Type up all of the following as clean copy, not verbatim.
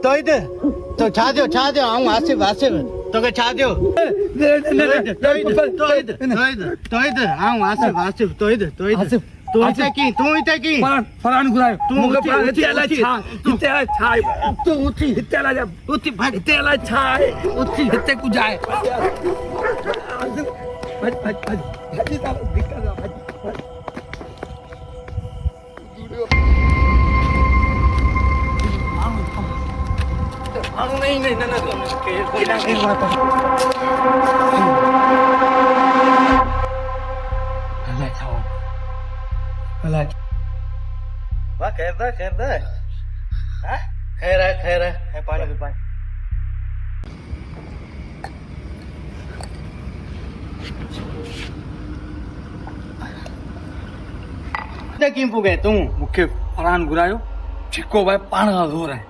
तो इधर तो छा दो आऊँ आसिफ आसिफ तो के छा दो तो इधर आऊँ आसिफ आसिफ तो इधर तू इथे की फरान गुरायो तू हितेला छाय तू उठी हितेला जा उठी भाग हितेला छाय उठी हिते कु जाए भज भाजी ता दिक्कत है भाजी नहीं अल्लाह वाह खैर हाँ खैर है पानी भी पानी की पुगे तू मुखे फरान घुरायो छिको भाई पाण का जोर है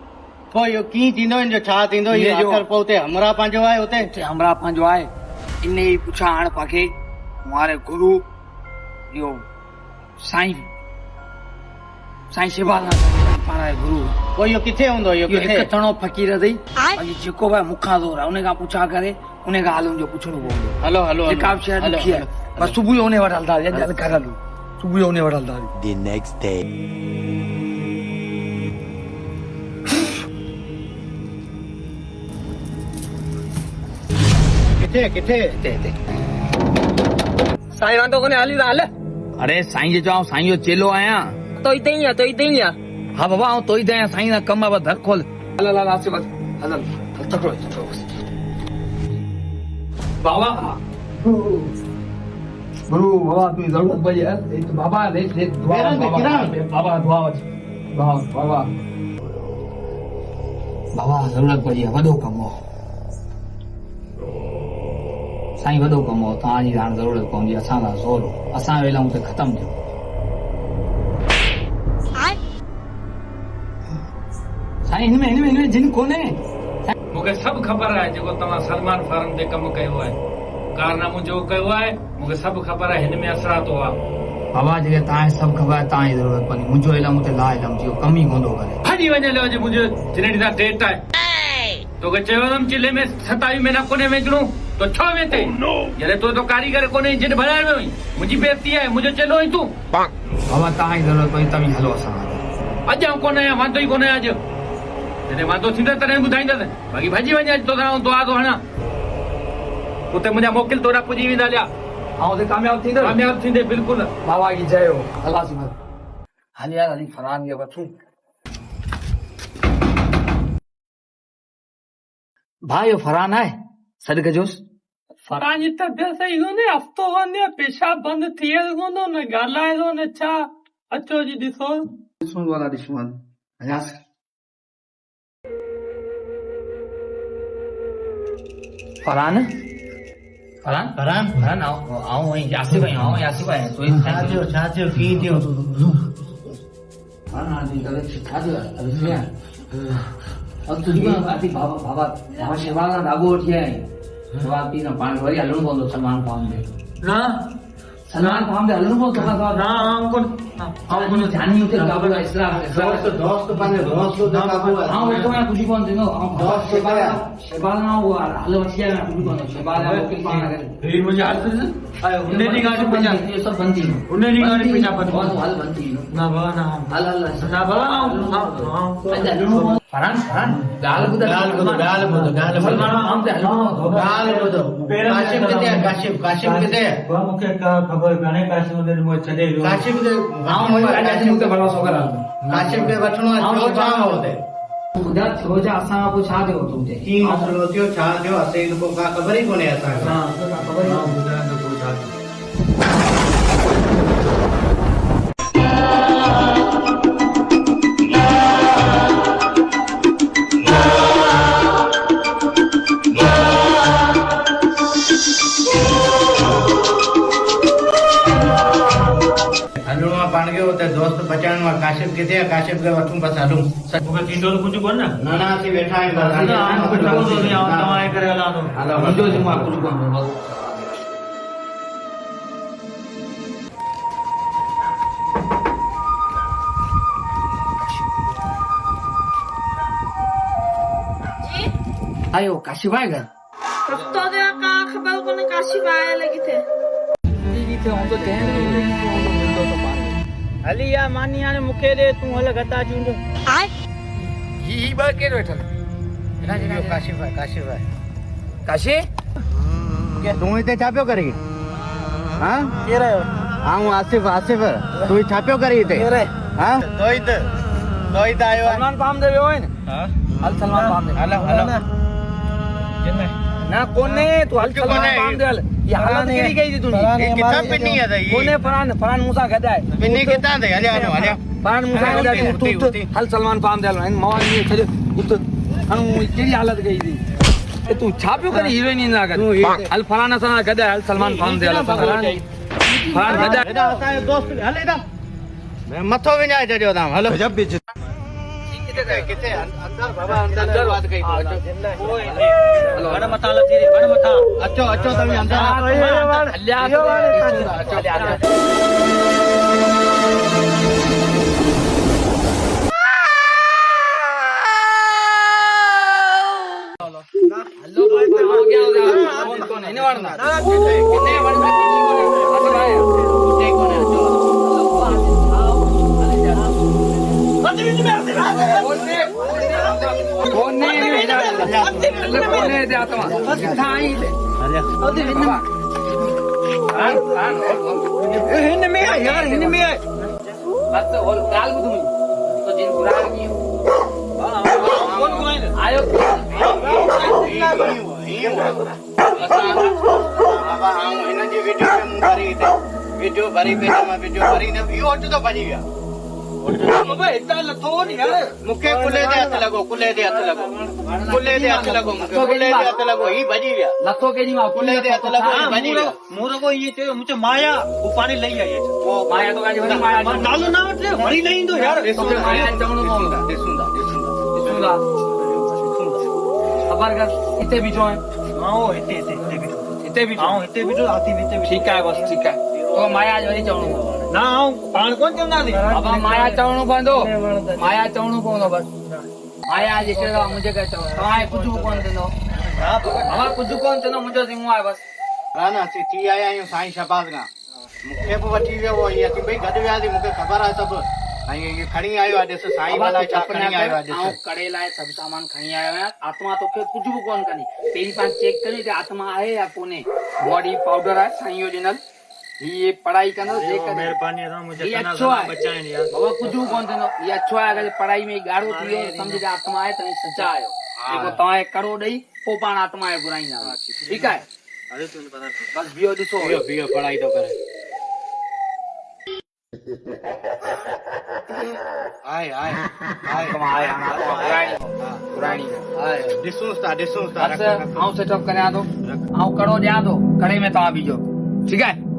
तो यो की थींदो इन जो छा थींदो ये आखिर पोते हमरा पांजो आए होते हमरा पांजो आए इने ही पूछा आण पाके हमारे गुरु यो साईं शिवाला पारा गुरु को यो किथे हुंदो यो किथे एक तणो फकीर दई अजी जेको भाई मुखा जोर है उने का पूछा करे उने का हालम जो पुछणो पवंदो हलो का शहर लिखी है बस सुबह होने वाला हलदा या जल कर लो सुबह होने वाला हलदा the next day किथे साईं वांदो कोने हाली हाल अरे साईं जे चवां साईं जो चेलो आया तो इते ही है हाँ बाबा आऊं तो ही दया साईं दा कम बस धर खोल हल आसिफ हल तकड़ो बाबा गुरु बाबा तू जरूरत पड़ी है तो बाबा ले बाबा दुआ बाबा जरूरत पड़ी है वडो कम हो साईं वडो कम हो ता जी हाण जरूरत पवंदी असां दा ज़ोर असां वेला ते खत्म थियो साईं इनमें जिन कोने मूंखे सभु ख़बर आहे जेको तव्हां सलमान फार्म ते कमु कयो आहे कारनामो जेको कयो आहे मूंखे सभु ख़बर आहे हिन में असरातो आहे बाबा जेके तव्हांखे सभु ख़बर आहे तव्हांजी ज़रूरत पवंदी मुंहिंजो इल्मु ते ला इल्मु जो कम ई कोन थो करे हली वञे अॼु मुंहिंजो जिनड़ी सां डेट आहे तोखे चयो हुयमि चिले में 27 महीना कोने विझणो तो 6 में ते जॾहिं तो कारीगर कोने जिन भराए वियो मुंहिंजी बेइज़ती आहे मुंहिंजो चेलो आई तूं बाबा तव्हांजी ज़रूरत पवंदी तव्हीं हलो असां अॼु आऊं कोन आहियां वांदो ई कोन आहे अॼु जॾहिं वांदो थींदो तॾहिं ॿुधाईंदसि बाक़ी भॼी वञे अॼु तोसां दुआ थो हणां उते मुंहिंजा मोकिल तोड़ा पुॼी वेंदा लिया ऐं उते कामयाब थींदे बिल्कुलु बाबा की जय हो अल्लाह से हल यार हली फरान के वठूं भाई फरान है सदक जोस फरान जी तबियत सही कोन्हे हफ़्तो वञे पेशाब बंदि थियल कोन्हो न ॻाल्हाए थो न छा अचो जी ॾिसो वाला हयास फरान आओ वहीं यासिफ आए तो छा थियो की थियो हाँ दी गलत छा थियो अरे सुनिया अब तुझी बाबा शेवाला डागो उठी है जवाब ती ना पान वरी हलणो पवंदो सलमान खान दे ना सलमान खान दे हलणो पवंदो ना हमको जानी उते काबू इस्लाम दोस्त पाने दोस्त तो काबू हां वो तो मैं कुछ कोन दिनो दोस्त शेवाला ना वो हल वठी है कुछ कोन शेवाला वो के पान करे ये मुझे हाल से आयो उन्हें नहीं गाड़ी पजा ये सब बनती है उन्हें नहीं गाड़ी पजा पर बहुत हाल बनती है ना बा ना हल ना बा हां फरान गाल बुदो सलमान हम ते हलणो गाल बुदो काशिफ किथे मूंखे ख़बर कान्हे काशिफ ने मुझे छॾे वियो काशिफ के गांव में काशिफ ते भरोसो करा काशिफ के वठणो छो छा होते ॿुधा छो जा असां को छा थियो तुते की मसलो थियो छा थियो असे को का खबर ही कोने असा हां खबर ही ॿुधाए तो को छा पाण के होते दोस्त बचाण में काशिफ किथे काशिफ के वठूं बस हलूं मूंखे थींदो त कुझु कोन ना असीं वेठा आहियूं बस तव्हां करे हलां थो हलो मुंहिंजो दिमाग़ कुझु कोन आयो काशीबाई घर तो दे का खबर कोने काशी आया लगी थे दीदी थे हम तो ध्यान नहीं मिलतो तो पार हली या मानी आने मुखे दे तू हल गता चूंडो ही बार के बैठल काशीभाई काशी કે તું તે છાપ્યો કરી હા કે રહ્યો હા હું આસિફ તું છાપ્યો કરી તે હા તોય તો આયો सलमान पाम दे होय ने हां हल सलमान पाम दे હલો ना कोने तू हल सलमान पाम दे ये हालत केरी गई थी तू એ કિતા પિન્ની હતા कोने फरान मूसा गदा है પિન્ની કિતા દે હલ્યા હલ્યા फरान मूसा गदा तू हल सलमान पाम दे इन मवान में छे उत हनु केरी हालत गई थी ए तू छाप्यो करी हीरोइन ना कर हल फराना सना गदा हल सलमान पाम दे फरान गदा એડા અસાય દોસ્ત હલે એડા મથો વિનાય જજો તામ હલો ગજબ બીજ किथे अंदर बाबा अंदर बात कही हेलो बड़ मता लती रे बड़ मता अचो अचो तभी अंदर हल्या हेलो भाई हो गया कौन है वाला कितने वाला अच्छा भाई कौन है कोने दे आत्मा थाई दे हिन में यार हिन में बस और काल बुधु तो जिन कुरान की कौन कौन आयो बाबा हां हिन जी वीडियो भरी ने इहो अच तो भजी गया बाबा इतना लथो नहीं यार मुखे कुले दे हथ लगो कुले दे हथ लगो मुखे कुले दे हथ लगो ही भजी गया लथो के जी मा कुले दे हथ लगो ही भजी गया मोर को ये चयो मुझे माया वो पानी लई आई वो माया तो काजी वरी माया नालो ना वठे वरी लई इंदो यार तो माया चवणो पवंदा दिसुंदा खबर कर इते बीजो है हां हिते बीजो हां हिते बीजो आती हिते ठीक है बस ठीक है तो माया आज वरी चवणो ना हां पाण कोन चवंदा दी अब माया चवणो पवंदो माया चवणो पवंदो बस माया आज केड़ा मुझे कह चवणो तवाए कुछ कोन देनो हमार कुछ कोन देनो मुझे सिंह आहे बस राना सी थी आया आहियूं साईं शहबाज़ खां मूंखे बि वठी वियो हो इहा अची भई गॾु वियासीं मूंखे ख़बर आहे सभु ऐं इहो खणी आयो आहे ॾिस साईं वाला छा खणी आयो आहे ऐं ॾिस करे लाइ सभु सामान खणी आयो आहियां आत्मा तोखे कुझु बि कोन कंदी पहिरीं पाण चेक करी कि आत्मा आहे या कोन्हे बॉडी पाउडर आहे साईं जो ॾिनल ये पढ़ाई कंदो मेहरबानी सां मुझे ये अच्छो आहे बचाइनि यार बाबा कुझु बि कोन थींदो ये अच्छो आहे अगरि पढ़ाई में ॻाढ़ो थी वियो सम्झ के आत्मा आहे त सचा आयो जेको तव्हांखे करो ॾेई पोइ पाण आत्मा खे घुराईंदा ठीकु आहे बस बीहो ॾिसो बीहो पढ़ाई थो करे आए ॾिसूं था आऊं सेटअप करियां थो आऊं कड़ो ॾियां थो कड़े में तव्हां बीजो ठीकु आहे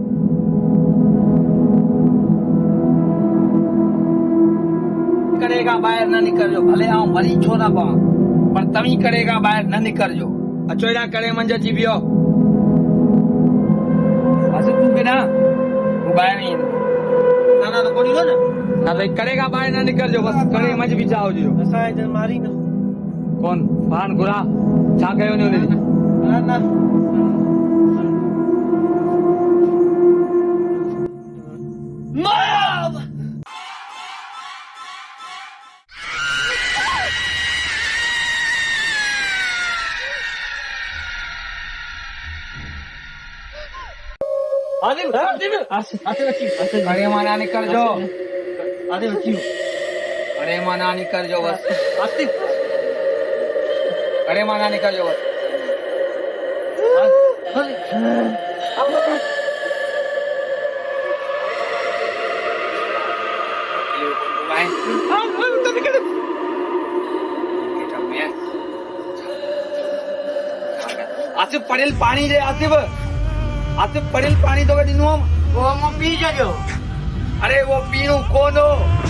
करे खां ॿाहिरि न निकिरजो भले आऊं मरी छो न पवां पर तव्हीं करे खां ॿाहिरि न निकिरजो अचो हेॾा करे मंझि अची बीहो बसि तूं केॾां तूं ॿाहिरि ईंदो ना तो कोनी ना न भई करे खां ॿाहिरि न निकिरजो बसि करे मंझि बीठा हुजो असांजे मारी न कौन फान घुरा छा कयो ने हुनजी ना अरे माना निकल जो अरे माना निकल जो बस अरे माना निकल जो बस आसिफ पड़ेल पानी दे आसिफ पड़ेल पानी तो ॾिनो वो हम पी जजो अरे वो पीणू कोन हो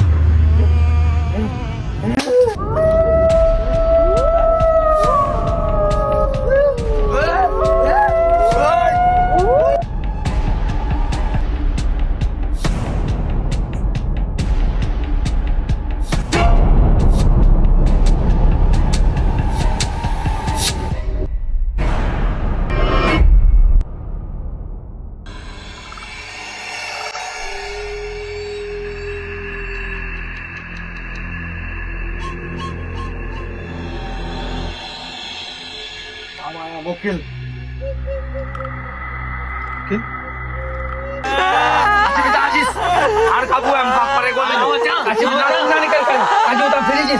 किल हार काबू है हम परे को काशी ना निकल कर काजू ता फिरी जी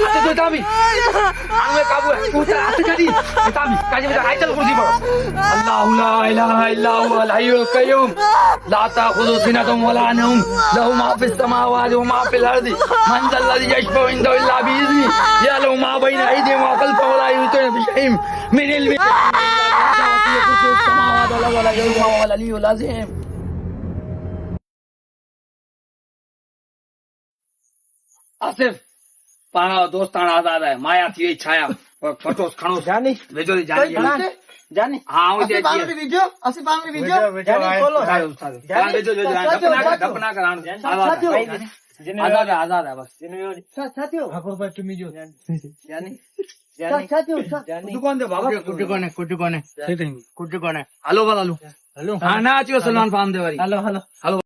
आते तो तामी हार में काबू है तू ता आते कदी तामी काजी में आयतल कुर्सी पर अल्लाहु ला इलाहा इल्ला हुवल हय्युल कय्यूम ला ताखुदु सिनतुम वला नौम लहु मा फिस समावाति व मा फिल अर्दि मन जल्लज़ी यशफउ इंदहु इल्ला बिइज़्नि यअलमु मा बैना अयदीहिम व खल्फहुम व ला युहीतूना बिशैइन मिन इल्मिही आसिफ पाणा दोस्तान आज़ाद है माया थी वई छाया फोटोस खणो जानी वेजो जानी जानी हां वो दे वीडियो असि पाण वीडियो जानी खोलो जानी वेजो दपना करान आज़ाद है बस साथियों ठाकुर पर तुम जो जानी साथियों दुकान दे बाबा कुट्टी कोने हेलो हेलो हां ना आचियो सलमान फार्म दे वारी हेलो हेलो